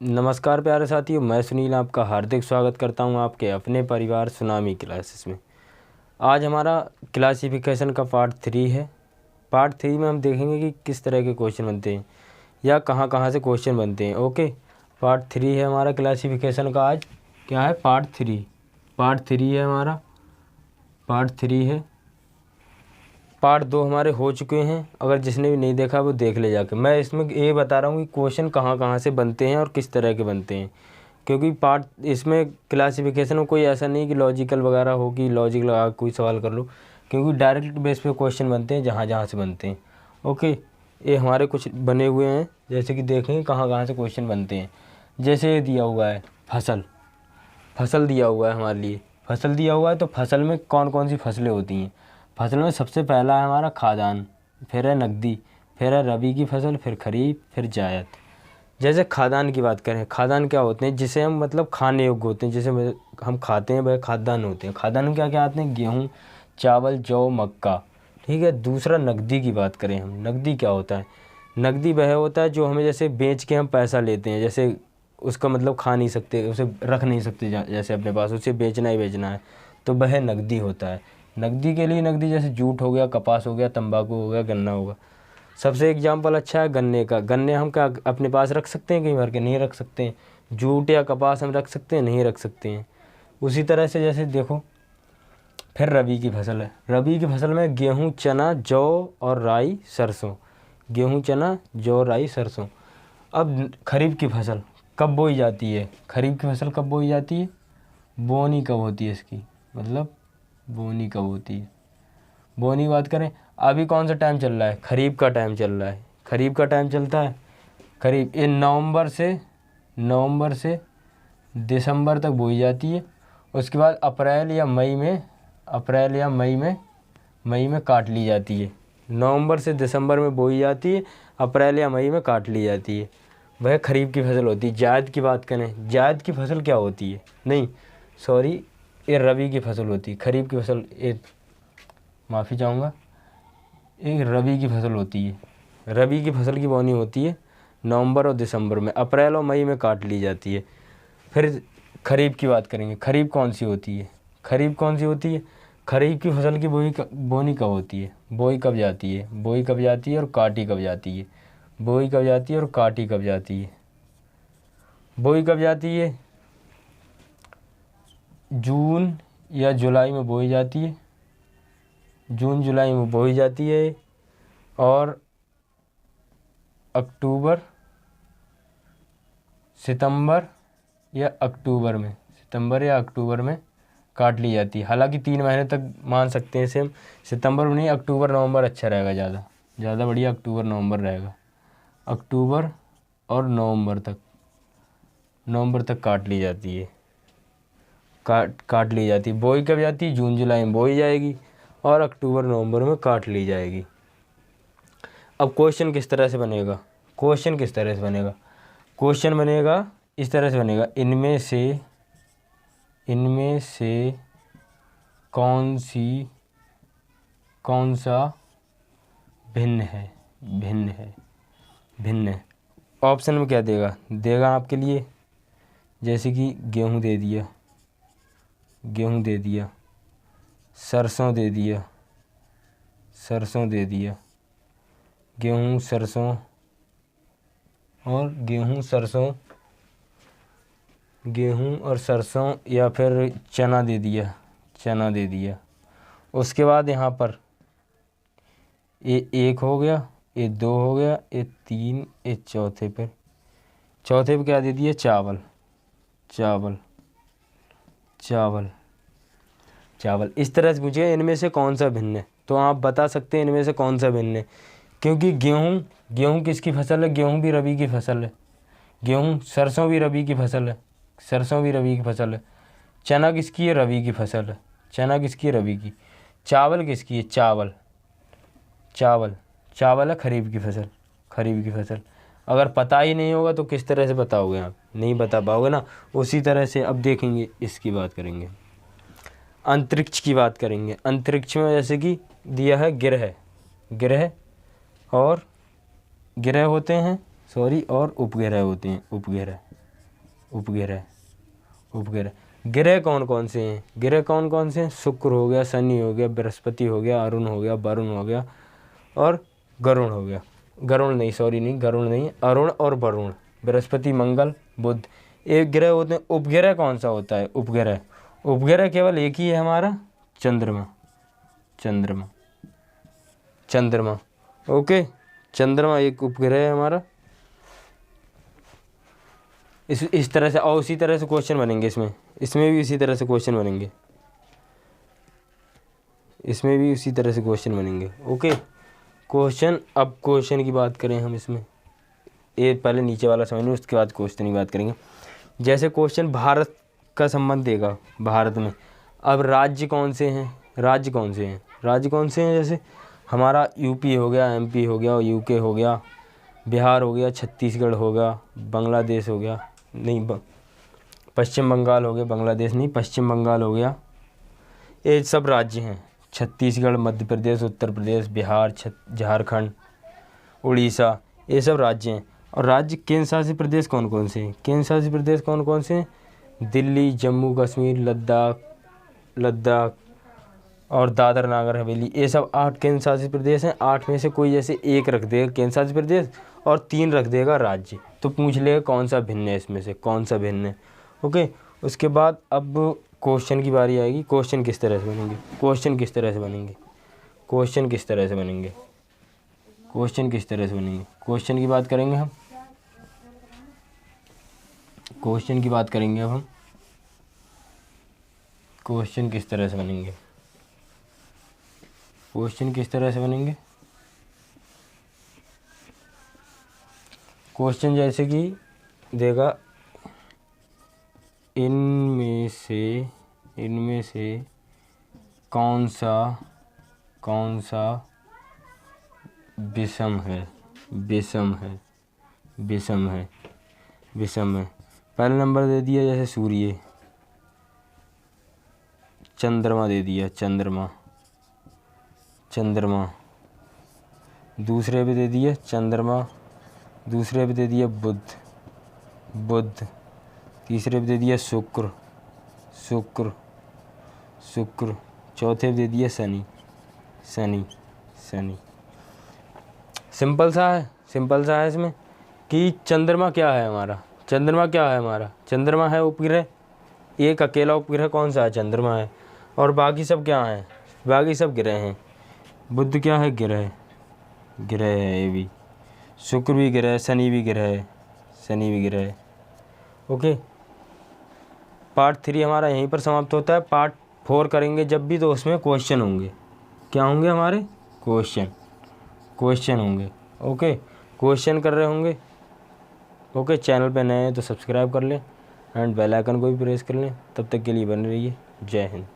नमस्कार प्यारे साथियों, मैं सुनील आपका हार्दिक स्वागत करता हूं आपके अपने परिवार सुनामी क्लासेस में। आज हमारा क्लासिफिकेशन का पार्ट 3 है। पार्ट 3 में हम देखेंगे कि किस तरह के क्वेश्चन बनते हैं या कहां कहां से क्वेश्चन बनते हैं। ओके, पार्ट 3 है हमारा क्लासिफिकेशन का। आज क्या है? पार्ट 3 है हमारा। पार्ट 3 है। पार्ट 2 हमारे हो चुके हैं, अगर जिसने भी नहीं देखा वो देख ले जाके। मैं इसमें ये बता रहा हूँ कि क्वेश्चन कहाँ कहाँ से बनते हैं और किस तरह के बनते हैं, क्योंकि पार्ट इसमें क्लासिफिकेशन में कोई ऐसा नहीं कि लॉजिकल वगैरह हो कि लॉजिक लगा कोई सवाल कर लो, क्योंकि डायरेक्ट बेस पे क्वेश्चन बनते हैं जहाँ जहाँ से बनते हैं। ओके, ये हमारे कुछ बने हुए हैं, जैसे कि देखें कहाँ कहाँ से क्वेश्चन बनते हैं। जैसे ये दिया हुआ है फसल दिया हुआ है हमारे लिए। फसल दिया हुआ है तो फसल में कौन कौन सी फसलें होती हैं। फसल में सबसे पहला है हमारा खाद्यान्न, फिर है नकदी, फिर है रबी की फसल, फिर खरीफ, फिर जायद। जैसे खाद्यान्न की बात करें, खाद्यान्न क्या होते हैं? जिसे हम मतलब खाने योग्य होते हैं, जिसे हम खाते हैं वह खाद्यान्न होते हैं। खाद्यान्न क्या क्या आते हैं? गेहूँ, चावल, जौ, मक्का। ठीक है। दूसरा नकदी की बात करें हम, नकदी क्या होता है? नकदी वह होता है जो हमें जैसे बेच के हम पैसा लेते हैं, जैसे उसका मतलब खा नहीं सकते, उसे रख नहीं सकते जैसे अपने पास, उसे बेचना ही बेचना है, तो वह नकदी होता है। नकदी के लिए नकदी जैसे जूट हो गया, कपास हो गया, तंबाकू हो गया, गन्ना होगा। सबसे एग्जाम्पल अच्छा है गन्ने का। गन्ने हम क्या अपने पास रख सकते हैं? कहीं भर के नहीं रख सकते हैं। जूट या कपास हम रख सकते हैं? नहीं रख सकते हैं। उसी तरह से जैसे देखो, फिर रबी की फसल है। रबी की फसल में गेहूँ, चना, जौ और राई, सरसों। गेहूँ, चना, जौ, राई, सरसों। अब खरीफ की फसल कब बोई जाती है? खरीफ की फसल कब बोई जाती है? बोनी कब होती है इसकी, मतलब बोनी कब होती है? बोनी की बात करें, अभी कौन सा टाइम चल रहा है? खरीफ का टाइम चल रहा है। खरीफ का टाइम चलता है खरीफ, ये नवंबर से दिसंबर तक बोई जाती है। उसके बाद मई में काट ली जाती है। नवंबर से दिसंबर में बोई जाती है, अप्रैल या मई में काट ली जाती है। वह खरीफ की फसल होती है। जायद की बात करें, जायद की फसल क्या होती है? नहीं सॉरी, ये रबी की फसल होती है। खरीफ की फसल, ये माफ़ी चाहूँगा, एक रबी की फसल होती है। रबी की फसल की बोनी होती है नवंबर और दिसंबर में, अप्रैल और मई में काट ली जाती है। फिर खरीफ की बात करेंगे, खरीफ कौन सी होती है? खरीफ खरीफ की फसल की बोनी कब होती है? बोई कब जाती है और काटी कब जाती है? बोई कब जाती है और काटी कब जाती है? बोई कब जाती है? जून या जुलाई में बोई जाती है। जून जुलाई में बोई जाती है और सितंबर या अक्टूबर में काट ली जाती है। हालांकि 3 महीने तक मान सकते हैं इसे हम। सितंबर में नहीं, अक्टूबर नवंबर अच्छा रहेगा, ज़्यादा बढ़िया अक्टूबर नवंबर रहेगा। अक्टूबर और नवंबर तक काट ली जाती है। काट ली जाती है। बोई कब जाती है? जून जुलाई में बोई जाएगी और अक्टूबर नवंबर में काट ली जाएगी। अब क्वेश्चन किस तरह से बनेगा? क्वेश्चन बनेगा इस तरह से बनेगा, इनमें से कौन सा भिन्न है। ऑप्शन में क्या देगा आपके लिए? जैसे कि गेहूँ दे दिया, सरसों दे दिया, गेहूँ, सरसों और सरसों, या फिर चना दे दिया। उसके बाद यहाँ पर ये 1 हो गया, ये 2 हो गया, ये 3, ये चौथे पे क्या दे दिया? चावल। इस तरह से पूछिए इनमें से कौन सा भिन्न है, तो आप बता सकते हैं इनमें से कौन सा भिन्न है, क्योंकि गेहूँ किसकी फसल है? गेहूँ भी रबी की फसल है। सरसों भी रबी की फसल है। चना किसकी है? रबी की फसल है। रबी की। चावल किसकी है? चावल है खरीफ की फसल। अगर पता ही नहीं होगा तो किस तरह से बताओगे आप? नहीं बता पाओगे ना। उसी तरह से अब देखेंगे, इसकी बात करेंगे, अंतरिक्ष की बात करेंगे। अंतरिक्ष में जैसे कि दिया है ग्रह और उपग्रह होते हैं। उपग्रह, उपग्रह। ग्रह कौन कौन से हैं? ग्रह कौन कौन से हैं? शुक्र हो गया, शनि हो गया, बृहस्पति हो गया, अरुण हो गया, वरुण हो गया और गरुण हो गया। गरुण नहीं, सॉरी नहीं, गरुण नहीं, अरुण और वरुण, बृहस्पति, मंगल, बुध। एक ग्रह होते हैं। उपग्रह कौन सा होता है? उपग्रह, उपग्रह केवल एक ही है हमारा, चंद्रमा, चंद्रमा, चंद्रमा। ओके, चंद्रमा एक उपग्रह है हमारा। इस तरह से, और उसी तरह से क्वेश्चन बनेंगे इसमें भी इसी तरह से क्वेश्चन बनेंगे, इसमें भी उसी तरह से क्वेश्चन बनेंगे। ओके, क्वेश्चन, अब क्वेश्चन की बात करें हम इसमें, ये पहले नीचे वाला समझ लें, उसके बाद क्वेश्चन की बात करेंगे। जैसे क्वेश्चन भारत का संबंध देगा, भारत में अब राज्य कौन से हैं? राज्य कौन से हैं? राज्य कौन से हैं? जैसे हमारा यूपी हो गया, एमपी हो गया, यूके हो गया, बिहार हो गया, छत्तीसगढ़ हो गया, बांग्लादेश हो गया, नहीं पश्चिम बंगाल हो गया, बांग्लादेश नहीं, पश्चिम बंगाल हो गया। ये सब राज्य हैं। छत्तीसगढ़, मध्य प्रदेश, उत्तर प्रदेश, बिहार, झारखंड, उड़ीसा, ये सब राज्य हैं। और राज्य केंद्र शासित प्रदेश कौन कौन से हैं? केंद्र शासित प्रदेश कौन कौन से हैं? दिल्ली, जम्मू कश्मीर, लद्दाख और दादर नगर हवेली, ये सब 8 केंद्र शासित प्रदेश हैं। 8 में से कोई जैसे एक रख देगा केंद्र शासित प्रदेश और 3 रख देगा राज्य, तो पूछ लेगा कौन सा भिन्न है, इसमें से कौन सा भिन्न है। ओके, उसके बाद अब क्वेश्चन की बारी आएगी। क्वेश्चन किस तरह से बनेंगे? क्वेश्चन किस तरह से बनेंगे? क्वेश्चन किस तरह से बनेंगे? क्वेश्चन किस तरह से बनेंगे? क्वेश्चन की बात करेंगे हम, क्वेश्चन की बात करेंगे अब हम। क्वेश्चन किस तरह से बनेंगे? क्वेश्चन किस तरह से बनेंगे? क्वेश्चन जैसे कि देगा, इनमें से कौन सा विषम है? विषम है, विषम है, विषम है। पहला नंबर दे दिया जैसे सूर्य, चंद्रमा दे दिया, चंद्रमा, चंद्रमा। दूसरे पे दे दिया चंद्रमा, दूसरे पे दे दिया बुध, बुध। तीसरे पे दे दिया शुक्र, शुक्र, शुक्र। चौथे पे दे दिया शनि, शनि, शनि। सिंपल सा है, सिंपल सा है इसमें कि चंद्रमा क्या है हमारा? चंद्रमा क्या है हमारा? चंद्रमा है उपग्रह। एक अकेला उपग्रह कौन सा है? चंद्रमा है। और बाकी सब क्या हैं? बाकी सब ग्रह हैं। बुध क्या है? ग्रह, ग्रह है ये भी। शुक्र भी ग्रह है, शनि भी ग्रह है, शनि भी ग्रह है। ओके, पार्ट 3 हमारा यहीं पर समाप्त होता है। पार्ट 4 करेंगे जब भी, तो उसमें क्वेश्चन होंगे। क्या होंगे हमारे? क्वेश्चन, क्वेश्चन होंगे। ओके, क्वेश्चन कर रहे होंगे। ओके, चैनल पे नए हैं तो सब्सक्राइब कर लें एंड बेल आइकन को भी प्रेस कर लें। तब तक के लिए बने रहिए। जय हिंद।